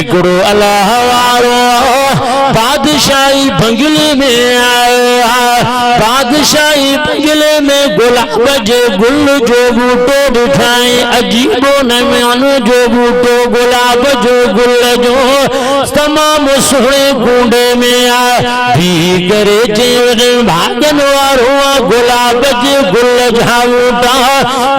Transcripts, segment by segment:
हिकड़ो अल्लाह वारो बादशाही बंगले में आयो। बादशाही बंगले में गुलाब जे गुल जो बूटो ॾिठाई, अजीबो नमूनो जो बूटो गुलाब जो गुल जो तमामु सुहिणे कुंडे में आ भी करे जे भागन वारो गुलाब जे गुल जा बूटा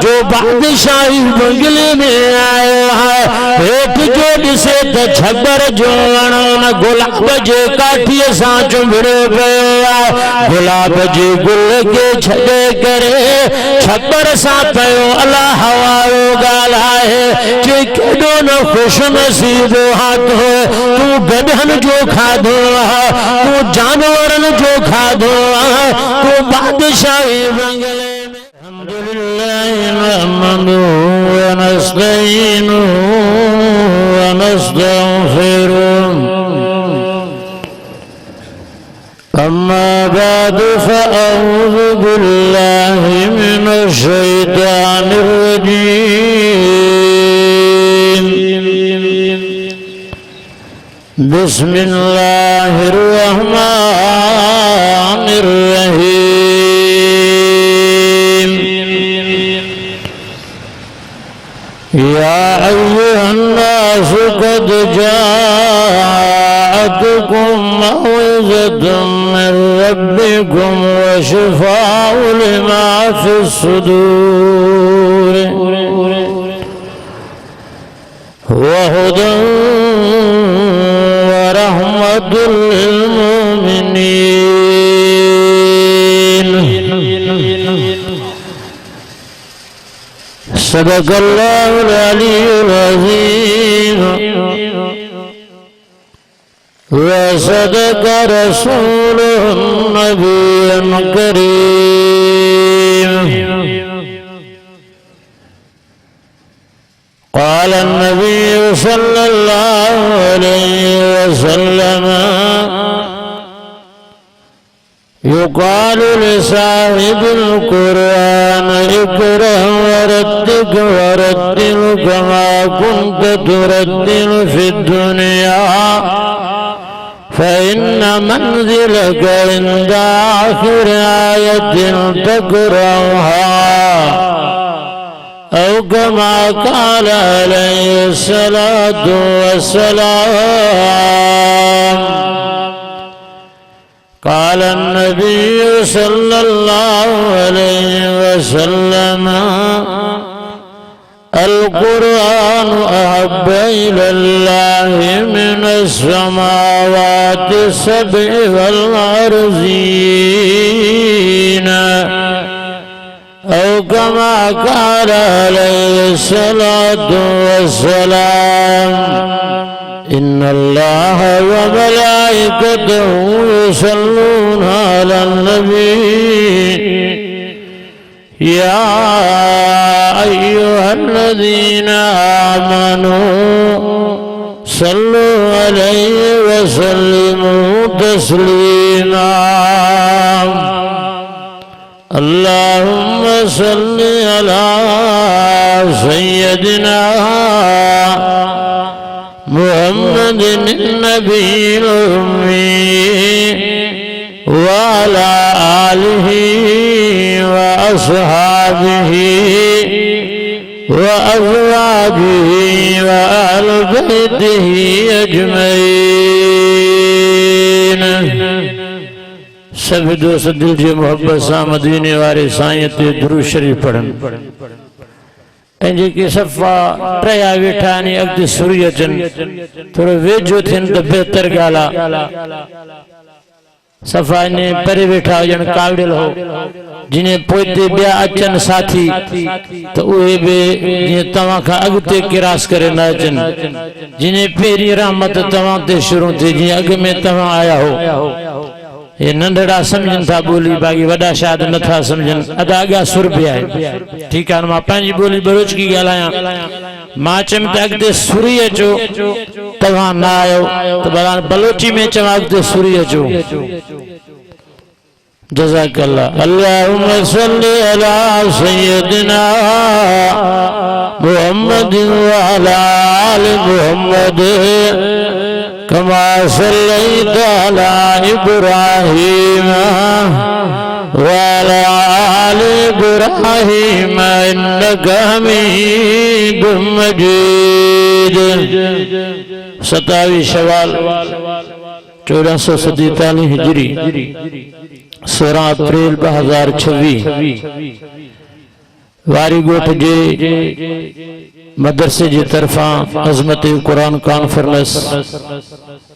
जो बादशाही बंगले में आयो है। हेठ जो ॾिसे त छबर जो वण गुलाब जे काठीअ सां चुंबड़े पियो आहे। गुलाब जे गुल के छॾे करे छबर सां पियो अल्लाह वारो ॻाल्हाए जे केॾो न ख़ुशनसीब हाथ तूं गधन जो खाधो तूं जानवरन जो खाधो तूं बादशाही बंगले में। अल्हम्दुलिल्लाह नहमदुहु व नस्तईनुहु व नस्तगफिरुहु अम्मा बाद फअऊज़ु बिल्लाहि मिनश शैतानिर रजीम। बिस्मिल्लाहिर रहमानिर रहीम। या अय्युहन्नास क़द जाअतकुम मौइज़तुम मिन रब्बिकुम व शिफ़ाउन लिमा फ़िस्सुदूर व हुदन व रहमतुल लिल मुमिनीन। सदक़ल्लाहुल अलीयुल अज़ीम व सदक़ रसूलुहुन नबियुल करीम। क़ाल अन्नबिय्यु सल्लल्लाहु अलैहि वसल्लम युक़ालु लिसाहिबिल क़ुरआन इक़रा वरत्तिल कमा कुन्त तुरत्तिल फ़िद्दुनिया फ़इन्न मंज़िलक इंद आख़िर आयतिन तक़रऊहा औ कमा क़ाल अलैहिस्सलातु वस्सलाम। क़ाल अन्नबिय्यु सल्लल्लाहु अलैहि वसल्लम अल क़ुरआनु अहब्बु इलल्लाहि मिनस समावाति सब'i वल अर्ज़ीन औ कमा क़ाल अलैहिस्सलातु वस्सलाम। इन्नल्लाह व मलाइकतहु युसल्लूना अलन नबी या अय्युहल्लज़ीना आमनू सल्लु अलैहि व सल्लिमू तस्लीमा। अल्लाहुम्मा सल्लि अला सय्यदिना मुहम्मदिन नबील उम्मी व अला आलिहि व अस्हाबिहि व अज़वाजिहि व अहलि बैतिहि अजमईन। सभी दोस्त दिल जी मोहब्बत सां मदीने वारे साईं ते दुरूद शरीफ पढ़नि। ऐं जेके सफ़ा टया वेठा आहिनि अॻिते सुरी अचनि थोरो वेझो थियनि त बहितर ॻाल्हि आहे। सफ़ा इन परे वेठा हुजनि कावड़ियल हो जिन्हें पोइते ॿिया अचनि साथी त उहे बि जीअं तव्हां खां अॻिते किरास करे न अचनि। जिन्हें पहिरीं रहमत तव्हां ते शुरू थी जीअं अॻ में तव्हां आया हो। ये नंढड़ा समझन था बोली बाकी वडा शायद नथा समझन अदा अॻियां सुर बि आहे। ठीकु आहे मां पंहिंजी ॿोली बलोच की ॻाल्हायां। मां चयमि त अॻिते सुरी अचो तव्हां न आयो त भला बलोची में चवां अॻिते सुरी अचो। जज़ाकल्लाह। अल्लाहुम्मा सल्लि अला सय्यदिना मुहम्मद व अला आलि मुहम्मद कमा सल्लैता अला इब्राहीम व अला आलि इब्राहीम इन्नका हमीदुम मजीद। 27 शवाल 1447 हिजरी 16 अप्रैल 2026 वारी गोठ जे मदरसे जी तरफा अजमत कुरान कॉन्फ्रेंस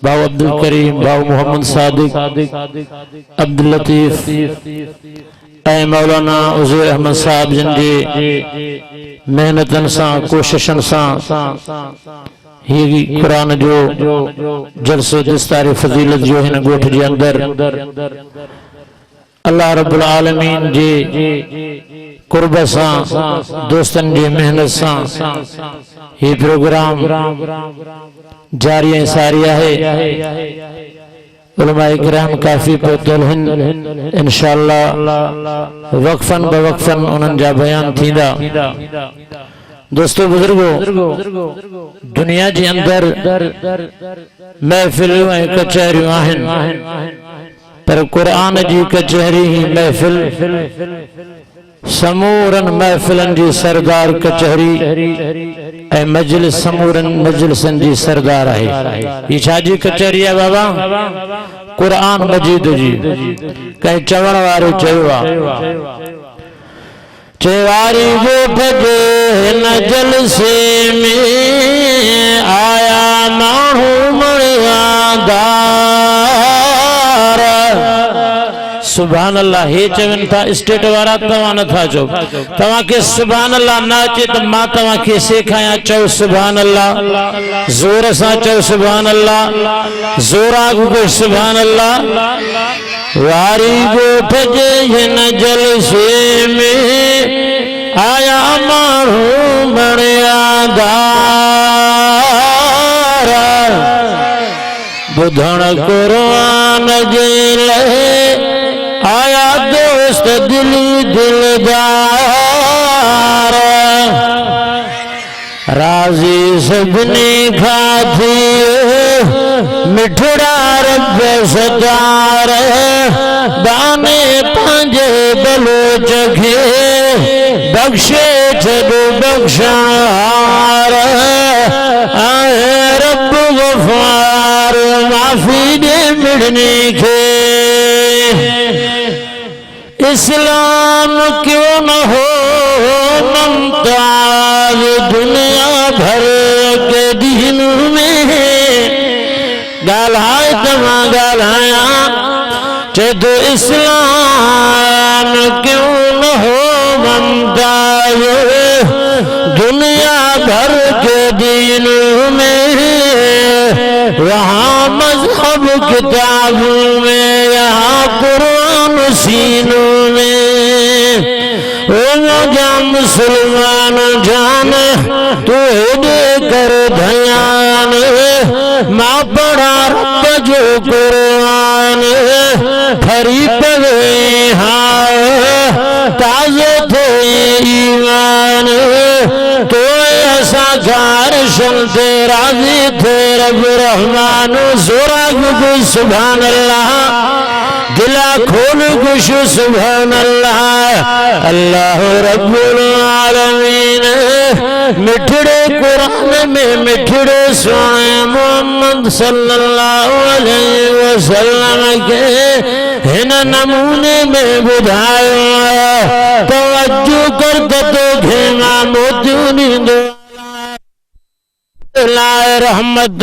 भाव अब्दुल करीम भाव मोहम्मद सादिक अब्दुल लतीफ ऐ मौलाना उज़ैर अहमद साहब जिन जे मेहनतन सां कोशिशन सां ही कुरान जो जलसो दस्तार फजीलत जो हिन गोठ जे अंदर अल्लाह रब्बुल आलमीन जे कुर्ब सां दोस्तन जी मेहनत सां ही प्रोग्राम जारी सारी है। उलमाए किराम काफी पहुतल इंशाअल्लाह वक्फन बवक्फन उन्हनि जा बयान थींदा। दोस्तों बुजुर्गो दुनिया जे अंदर महफिलूं ऐं कचहरियूं आहिनि पर कुरान जी कचहरी ही महफिल समूरन महफिलन जी सरदार कचहरी ऐं मजलिस समूरन मजलिसन जी सरदार है। ये छाजी कचहरी है बाबा कुरान मजीद जी कहीं चवण वारो चयो चेवारी गोठ जे न जलसे में आया माण्हू मणियादार। सुभान अल्लाह हे चवन था स्टेट वारा तवा न था चो तवा के सुभान अल्लाह ना चे तो मां तवा के सिखाया चो सुभान अल्लाह जोर सा चो सुभान अल्लाह जोरा को सुभान अल्लाह। वारी गोठ जे न जलसे में आया माण्हू मणियादार। बुधण कुरान जे आया दोस्त दिली दिलदार। राजी सभिनी खाधी मिठड़ा रब सदार। दाने पंहिंजे बलोच खे बख्शे छॾो बख्शार। रब गफ़ार माफ़ी ॾे मिड़नी खे। इस्लाम क्यों न हो मुमताज दुनिया भर के दीन में। गाल्हाए तमां गाल्हाया चे तो इस्लाम क्यों न हो मुमताज दुनिया भर के दीन में। वहाँ मजहब किताबों में यहाँ कुरान सीनों में। ओ जा मुसलमान जान तू दे कर ध्यान। माँ पढ़ा रब जो कुरान फरी पवे हाँ ताज़ो थे ईमान। तो ऐसा कार शलते राजी थे रब रहमान। जोरा गुगु सुभान अल्लाह दिला खोल गुश सुभान अल्लाह। अल्लाह रब्बुल आलमीन मिठड़े कुरान में मिठड़े सोए मोहम्मद सल्लल्लाहु अलैहि वसल्लम के हिन नमूने में बुधायो। तवज्जो कर तो घेमा मोतियूं ॾींदो लाए रहमत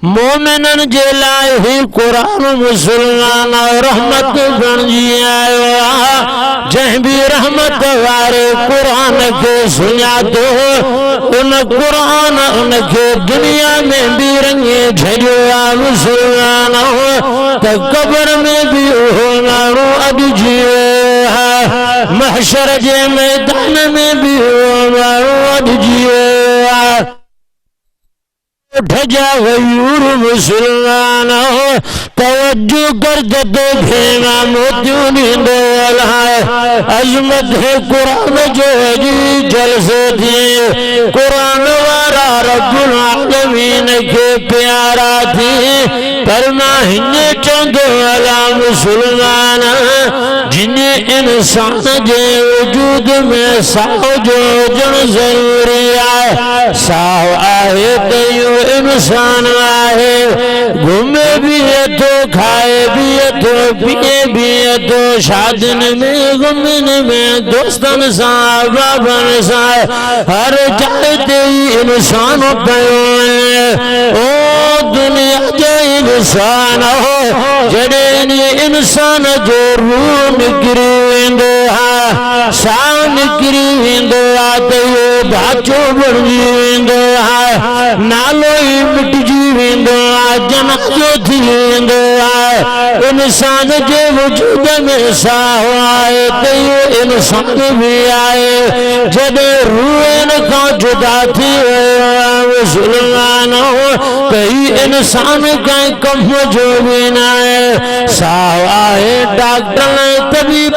मोमिनन जे लाए ही कुरान मुसलमान रहमत बणजी आयो। जंहिं भी रहमत वारे कुरान के सुञातो उन कुरान उनके दुनिया में भी रंगे झड़ियो आहे। मुसलमान त कब्र में भी उहो माण्हू अॼु जियो आहे। महशर जे मैदान में भी उहो माण्हू अॼु जियो आहे। ठजा गयूर मुसलमान तवज्जो कर तो घेना मोतियों नींदो है अजमत है कुरान जो जी जलसे थी कुरान वारा रब्बुल आलमीन के प्यारा थी करना हिन्ने चंदो अला मुसलमान जिन्हें इंसान जे वजूद में साओ जो जन जरूरी है साओ आहे तो यू इंसान आहे घूमे भी है तो खाए भी है तो पिए भी है तो शादन में गुमन में दोस्तन सा बाबन सा हर जाते ही इंसान पयो ओ दुनिया जो इंसान हो जड़े इंसान जो रूह निकरी वेंदो है साह निकरी वेंदो है तो ये बाचो बढ़ी वेंदो है नालो ही मिटजी वेंदो है जनाजो थी वेंदो है इंसान जे वजूद में साह आए तो ये इंसान भी आए जॾहिं रूह का जुदा थी मुसलमान हो कई इंसान कहीं कम जो भी ना है साह आए डॉक्टर तबीब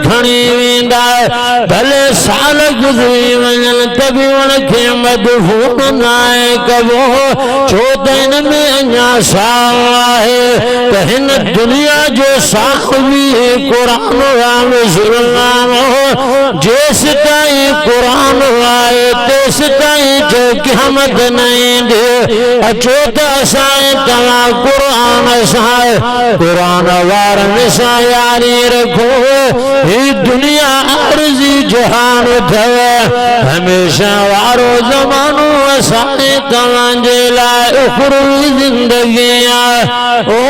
खणी वेंदा भले साल गुज़री वञनि तबी उनखे मदफून न आहे कबो छो त हिन में अञा साह आहे त हिन दुनिया जो साह बि क़ुरान आहे मुसलमान हो जेसि ताईं क़ुरान आहे तेसि ताईं जो क़यामत न ईंदी अचो त असां तव्हां क़ुरान सां क़ुरान वारनि सां यारी रखो ही दुनिया अर्जी जहान अथव हमेशा वारो ज़मानो असांजे तव्हांजे लाइ उखरवी ज़िंदगी आहे ओ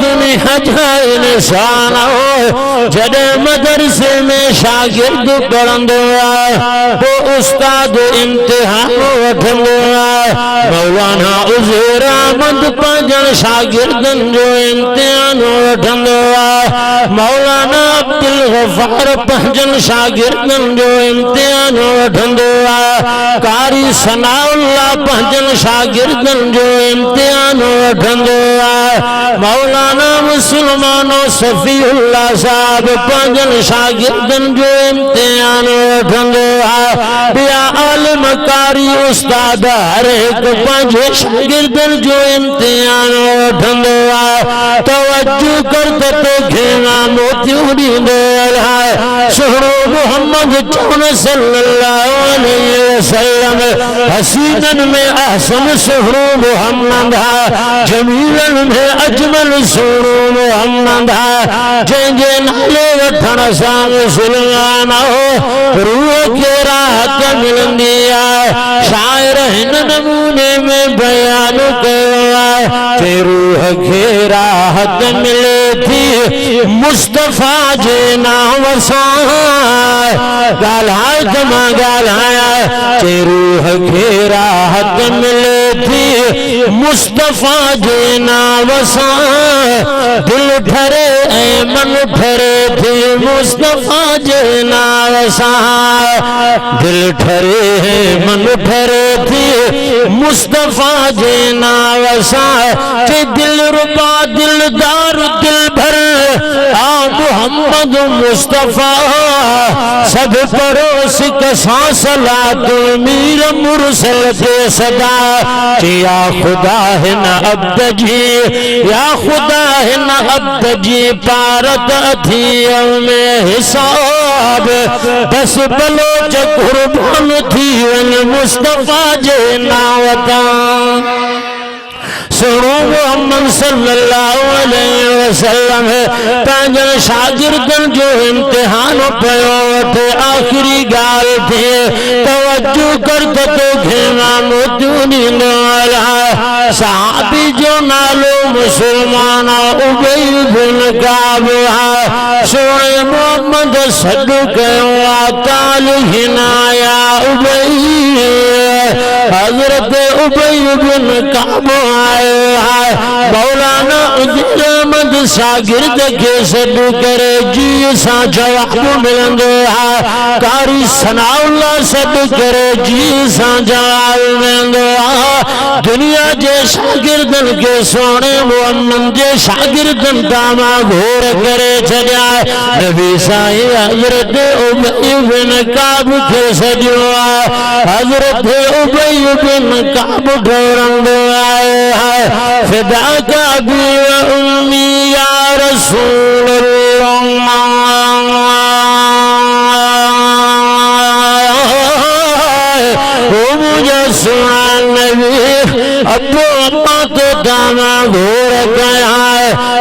दुनिया जा इंसान हो जॾहिं मदरसे में शागिर्द पढ़ंदो आहे पोइ उस्ताद इम्तिहान वठंदो आहे मौलाना उज़ैर अहमद पंहिंजनि शागिर्दनि जो इम्तिहान वठंदो आहे मौलाना अब्दुल गफ़ार पंहिंजनि शागिर्दनि जो इम्तिहान वठंदो आहे कारी सनाउल्लाह पंहिंजनि शागिर्दनि जो इम्तिहान वठंदो आहे मौलाना मुसलमानो सफ़ीउल्लाह साहब पंहिंजनि शागिर्दनि जो इम्तिहान वठंदो आहे ॿिया आलिम कारी उस्ताद हर हिकु पंहिंजे शागिर्दनि जो इम्तिहान वठंदो आहे तवज्जो कर त तोखे मोतियूं ॾींदो आहे सुहिणो मोहम्मद चवण सल्लल्लाहु अलैहि वसल्लम हसीनन में अहसन सुहिणो मोहम्मद जमीलन में अजमल सुहिणो मोहम्मद जंहिंजे नाले वठण सां मुसलमान हो रूह खे राहत मिलंदी आहे शाइर हिन नमूने में बयान कयो आहे रूह खे राहत मिले थी मुस्तफ़ा जे नाम सां ॻाल्हाए त मां ॻाल्हायां रूह खे राहत मिले थी मुस्तफ़ा जे नाम सां दिल ठरे ऐं मन ठरे थी मुस्तफ़ा जे नाम सां दिल ठरे ऐं मन ठरे थी मुस्तफ़ा जे नाम सां के दिल रुबा दिलदार दिल भर आ मोहम्मद मुस्तफ़ा सब पड़ोस कसा सलात मीर मुरसल के सदा या खुदा है न अब्द जी या खुदा है न अब्द जी पारत थी में हिसाब बस बलोच कुर्बान थी मुस्तफ़ा जे नावता सुनो मोहम्मद सल्लल्लाहु अलैहि वसल्लम पंहिंजनि शागिर्दनि जो इम्तिहान पियो वठे आख़िरी ॻाल्हि थिए तवज्जो कर त तोखे मोतियूं ॾींदो आहे सहाबी जो नालो मुसलमान उबई बिन काब आहे सोणे मोहम्मद सॾु कयो आहे ताल हिनाया उबई हज़रत उबई बिन काब आयो है मौलाना उदिर अहमद शागिर्द के सॾु करे जी सां जवाब मिलंदो आहे कारी सनाउल्लाह सॾु करे जी सां जवाब मिलंदो आहे दुनिया जे शागिर्दनि खे सोणे मुअम्मन जे शागिर्दनि तां मां घोर करे छॾिया नबी साईं हज़रत उबई बिन काब खे सॾियो आहे हज़रत उबई बिन काब ठहरंदो आहे फिदा का बी व उम्मी या रसूल अबो अम्मा तो दामा घोर कया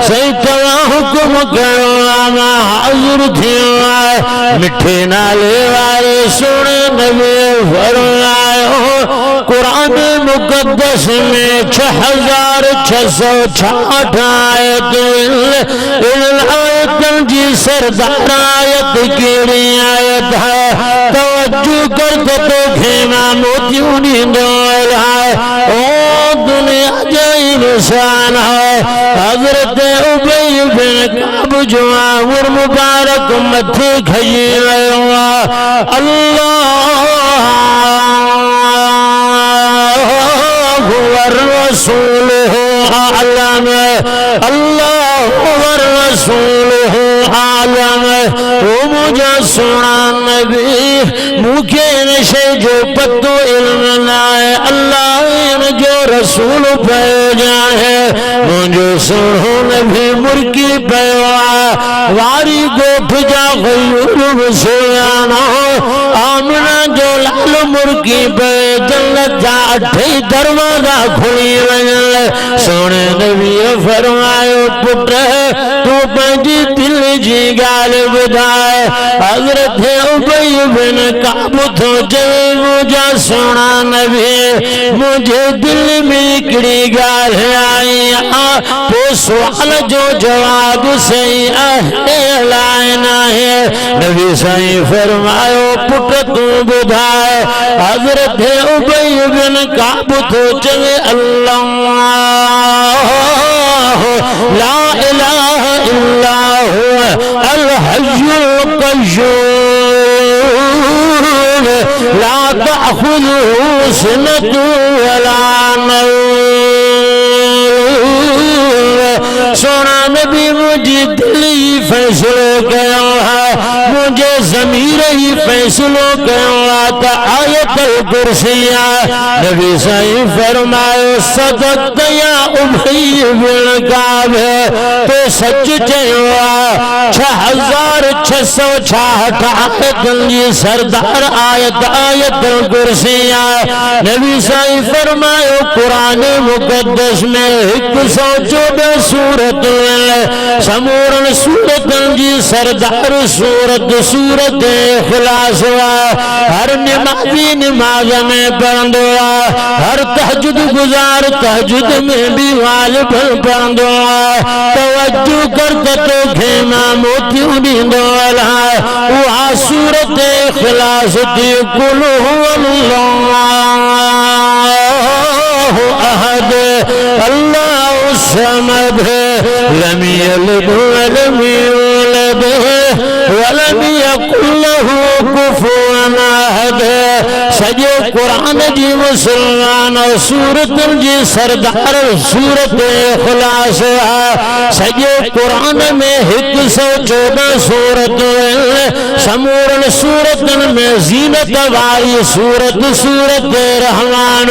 सही तवा हुकुम कयो मां हाज़िर थियो आहे मिठे नाले वारे सुणे नबी फरमायो कुरान मुक़द्दस में 6666 आयतूं इन आयतुनि जी सरदार आयत कहिड़ी आयत है तवज्जो कर तो तोखे मां मोतियूं ॾींदो आहे ओ दुनिया जो इंसान है हज़रत उबई बिन काब जो आंगुर मुबारक मथे खई वियो आहे अल्लाहु रसूलुहु आलम अल्लाहु रसूलुहु आलम ओ मुझा सोना नबी मुखे नशे जो पतो इल्म नाए अल्लाह जो रसूल पयो जाए मुझो सोनो नबी मुर्की पयो वारी गोठ जा गयूर सुयानो आमना जो लाल मुर्की पे जन्नत जा 8 दरवाजा खुली वञे सोने नबी फरमायो पुट तू पंहिंजी दिल जी ॻाल्हि ॿुधाए हज़रत उबई बिन काब थो चवे मुंहिंजा सोना नबी मुंहिंजे दिल में हिकिड़ी ॻाल्हि आई आहे पोइ सुवाल जो जवाब सही आहे अलाए नाहे नबी साईं फरमायो पुट तू ॿुधाए हज़रत उबई बिन काब थो चवे अल्लाह ला इलाहा इल्ला हुव अल हय्युल क़य्यूम ला तअख़ुज़ुहु सिनतु वला नौम सोना नबी मुझे दिल ही फैसलो कयो है मुझे ज़मीर ही फैसलो कयो है तो आयतुल कुर्सी नबी साईं फरमायो सदक़त या उबई बिन काब तो सच चयो 6666 आयतुनि जी सरदार आयत आयतुल कुर्सी नबी साईं फरमायो कुरान मुक़द्दस में 114 सूरत समूरन सूरतन जी सरदार सूरत सूरत इखलास हर नमाज़ी नमाज में पढ़ंदो हर तहज्जुद गुजार तहज्जुद में भी वाजिब पढ़ंदो तवज्जो कर तो खेमा मोतियूं ॾींदो उहा सूरत इखलास थी कुल हुवल्लाहु अहद अल्लाहु समद लम यलिद वलम यूलद वलम यकुल लहू कुफुवन अहद सॼो क़ुरान जी मुसलमान सूरतुनि जी सरदार सूरत इखलास सॼो क़ुरान में 114 सूरतूं समूरन सूरतुनि में ज़ीनत वारी सूरत सूरत रहमान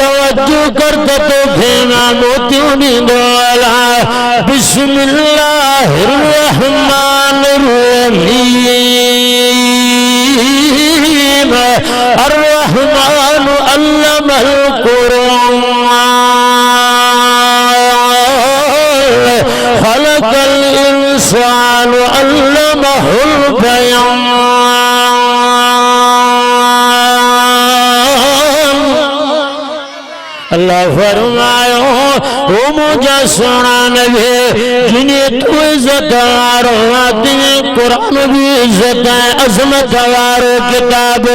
तवज्जो कर तो खेमा मोतियूं ॾींदो बिस्मिल्लाहिर रहमानिर रहीम अर्रहमान अल्लमल कुरान खलकल इंसान अल्लमहुल बयान अल्लाह फरमायो ओ मुझा सोना नबी जिन्हें तू इज्जत वारो तिन्हें कुरान भी इज्जत अजमत वारो किताब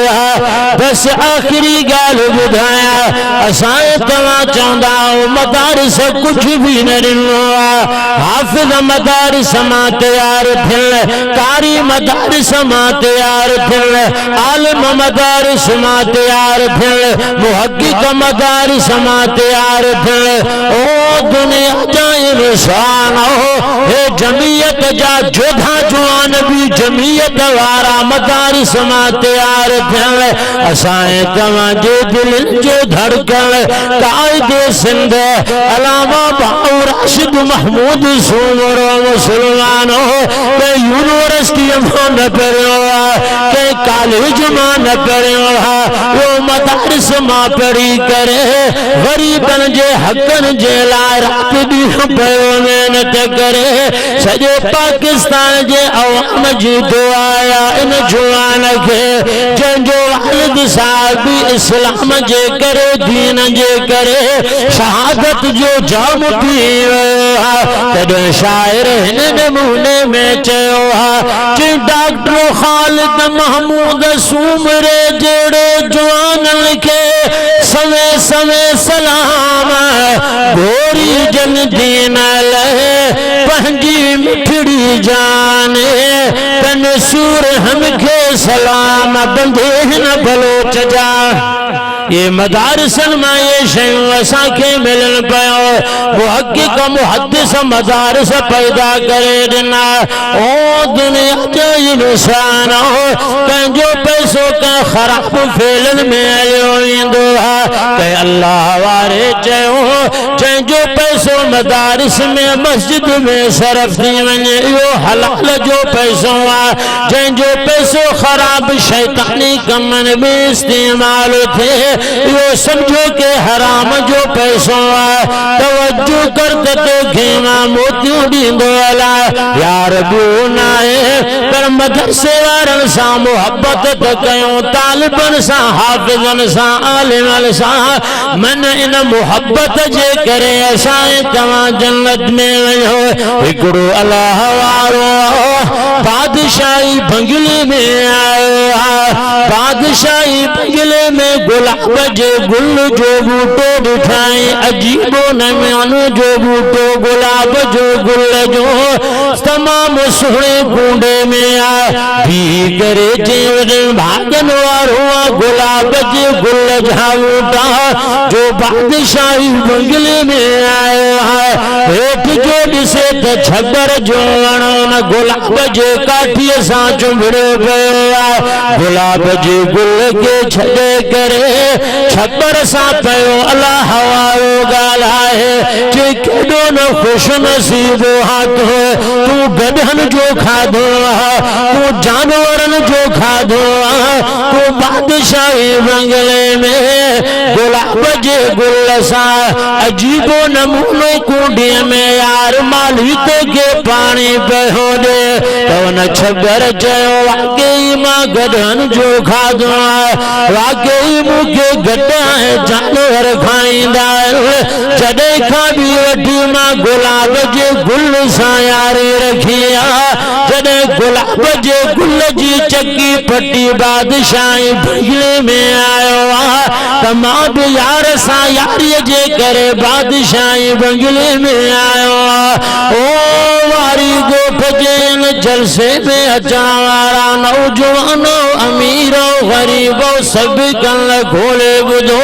बस आखिरी गाल बुधाया असाए तवा चाहता मदारिस कुछ भी न ॾिनो हाफिज मदारिस मां तैयार थियल कारी मदारिस मां तैयार थियल आलिम मदारिस मां तैयार थियल मुहक्किक मदारिस मां तैयार थियल ओ दुनिया जा इंसान हे जमीयत जा जोधा जुआन भी जमीयत वारा मदारिस मां तैयार थियल असाए तवा जे दिल जो धड़कन कायदे सिंध अलामा बाऊ राशिद महमूद सूमरो मुसलमानो के यूनिवर्सिटी में न पढ़ियो के कॉलेज में न पढ़ियो वो मदारिस मां पढ़ी करे गरीबन जे हकन जे लाइ रात ॾींहुं पियो मेहनत करे सॼे पाकिस्तान जे अवाम जी दुआ इन जुआन खे जंहिंजो वालिद साहब भी इस्लाम जे करे दीन जे करे शहादत जो जाम पी वियो तॾहिं शाइर हिन नमूने में चयो कि डॉक्टर खालिद महमूद सूमरे जहिड़े जुआननि खे समय समय सलाम गोरी जन दीन लाइ पंहिंजी मिठड़ी जान तन सूर हमखे सलाम बंदे न बलोच जा ये मदारिसन में ये शयूं असांखे मिलन पियो मुहक्किक मुहद्दिस मदारिस पैदा करे ॾिना ओ दुनिया जो इंसान कंहिंजो पैसो कंहिं ख़राब फेलन में हलियो ईंदो कंहिं अल्लाह वारे चयो जंहिंजो पैसो मदारिस में मस्जिद में सरफ थी वञे इहो हलाल जो पैसो आहे जंहिंजो पैसो ख़राब शैतानी कमनि में इस्तेमाल थिए यो समझो के हराम जो पैसो है तवज्जो कर तो घेमा मोतियों दींदो अला यार बियो ना है पर मदरसे वारन सा मोहब्बत तो कयो तालिबन सा हाफिजन सा आलिमन सा मन इन मोहब्बत जे करे असाए तवा जन्नत में वयो हिकड़ो अल्लाह वारो बादशाही बंगले में आयो बादशाही बंगले में गुलाब जे गुल जो बूटो ॾिठाई अजीबो नमूनो जो बूटो गुलाब जो गुल जो तमाम सुहिणे कूंडे में आ भी करे जे भागन वारो गुलाब जे गुल जा बूटा जो बादशाही बंगले में आयो है हेठ जो ॾिसे त छबर जो वणो न गुलाब जे काठीअ सां चुंबड़ियो पियो आहे गुलाब जे गुल खे छॾे करे छबर सा पयो अल्लाह वारो ॻाल्हाए कि केॾो न खुश नसीब हाथ तू गधन जो खाधो तू जानवरन जो खाधो तू बादशाही बंगले में गुलाब जे गुल सा अजीबो नमूनो कूड़ीअ में यार मालिक के पानी पियो ॾे त उन छबर चयो वाकई मां गधन जो खाधो वाकई मूंखे गड्ढा जानवर खाईंदा जॾहिं खां बि वठी मां गुलाब जे गुल सां यारी रखी जॾहिं गुलाब जे गुल जी चकी पटी बादशाही बंगले में आयो त मां बि यार सां यारीअ जे करे बादशाही बंगले में आयो ओ वारी गोठ जे जलसे में अचण वारा नौजवानो अमीरो गरीबो सभु कन खोले ॿुधो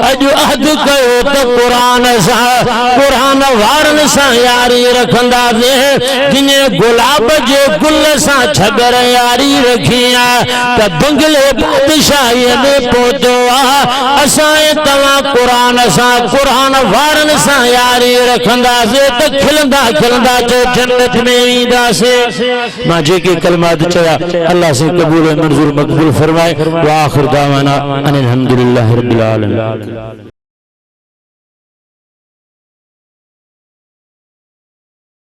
अॼु अहद कयो त क़ुरान वारनि सां यारी रखंदासीं जिन्हें गुलाब जे गुल सां छबर यारी रखी आहे त बंगले बादशाहीअ में पहुतो आहे असां तव्हां क़ुरान वारनि सां यारी रखंदासीं त खिलंदा खिलंदा जो जन्नत में ईंदासीं मां जेके कलमात चया अल्लाह से कबूल मंजूर मक़बूल फरमाए व आखिर दावाना अनिल हम्दुलिल्लाहि रब्बिल आलमीन।